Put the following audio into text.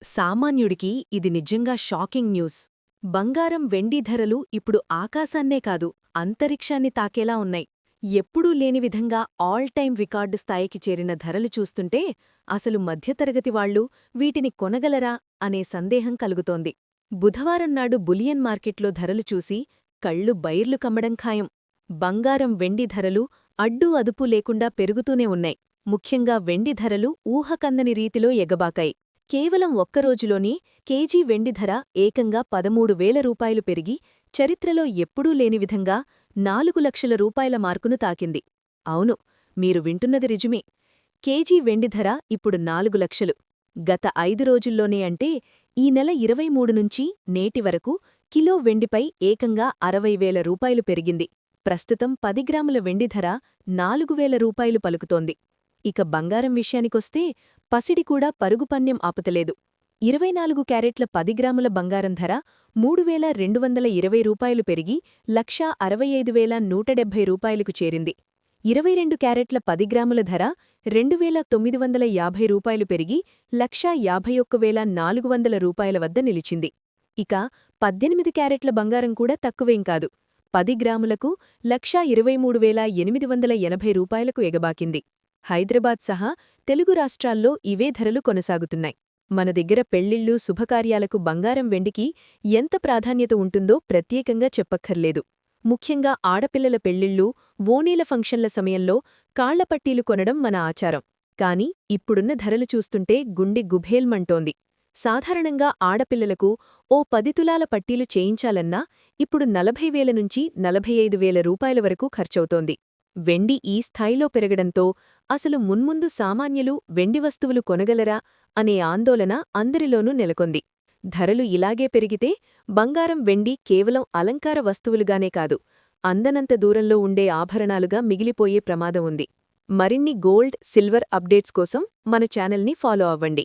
సామాన్యుడికి ఇది నిజంగా షాకింగ్ న్యూస్. బంగారం వెండి ధరలు ఇప్పుడు ఆకాశాన్నే కాదు, అంతరిక్షాన్ని తాకేలా ఉన్నాయి. ఎప్పుడూ లేని విధంగా ఆల్ టైమ్ రికార్డు స్థాయికి చేరిన ధరలు చూస్తుంటే అసలు మధ్యతరగతి వాళ్లు వీటిని కొనగలరా అనే సందేహం కలుగుతోంది. బుధవారం నాడు బులియన్ మార్కెట్లో ధరలు చూసి కళ్ళు బైర్లు కమ్మడం ఖాయం. బంగారం వెండి ధరలు అడ్డూ అదుపు లేకుండా పెరుగుతూనే ఉన్నాయి. ముఖ్యంగా వెండి ధరలు ఊహకందని రీతిలో ఎగబాకాయి. కేవలం ఒక్కరోజులోనే కేజీ వెండి ధర ఏకంగా 13,000 రూపాయలు పెరిగి చరిత్రలో ఎప్పుడూ లేని విధంగా 4,00,000 రూపాయల మార్కును తాకింది. అవును, మీరు వింటున్నది నిజమే. కేజీ వెండి ధర ఇప్పుడు 4,00,000. గత 5 రోజుల్లోనే అంటే ఈ నెల 23 నుంచి నేటి వరకు కిలో వెండిపై ఏకంగా 60,000 రూపాయలు పెరిగింది. ప్రస్తుతం 10 గ్రాముల వెండి ధర 4,000 రూపాయలు పలుకుతోంది. ఇక బంగారం విషయానికొస్తే పసిడి కూడా పరుగుపన్యం ఆపుతలేదు. 24 క్యారెట్ల 10 గ్రాముల బంగారం ధర 3,220 రూపాయలు పెరిగి 1,65,170 రూపాయలకు చేరింది. 22 క్యారెట్ల 10 గ్రాముల ధర 2,950 రూపాయలు పెరిగి 1,51,400 రూపాయల వద్ద నిలిచింది. ఇక 18 క్యారెట్ల బంగారం కూడా తక్కువేం కాదు. 10 గ్రాములకు 1,23,880 రూపాయలకు ఎగబాకింది. హైదరాబాద్ సహా తెలుగు రాష్ట్రాల్లో ఇవే ధరలు కొనసాగుతున్నాయి. మన దగ్గర పెళ్లిళ్లు, శుభకార్యాలకు బంగారం వెండికి ఎంత ప్రాధాన్యత ఉంటుందో ప్రత్యేకంగా చెప్పక్కర్లేదు. ముఖ్యంగా ఆడపిల్లల పెళ్లిళ్లు, ఓణీల ఫంక్షన్ల సమయంలో కాళ్లపట్టీలు కొనడం మన ఆచారం. కాని ఇప్పుడున్న ధరలు చూస్తుంటే గుండె గుభేల్మంటోంది. సాధారణంగా ఆడపిల్లలకు ఓ 10 తులాల పట్టీలు చేయించాలన్నా ఇప్పుడు 40,000 నుంచి 45,000 రూపాయల వరకు ఖర్చవుతోంది. వెండి ఈ స్థాయిలో పెరగడంతో అసలు మున్ముందు సామాన్యులు వెండి వస్తువులు కొనగలరా అనే ఆందోళన అందరిలోనూ నెలకొంది. ధరలు ఇలాగే పెరిగితే బంగారం, వెండి కేవలం అలంకార వస్తువులుగానే కాదు, అందనంత దూరంలో ఉండే ఆభరణాలుగా మిగిలిపోయే ప్రమాదం ఉంది. మరిన్ని గోల్డ్, సిల్వర్ అప్డేట్స్ కోసం మన ఛానల్ని ఫాలో అవ్వండి.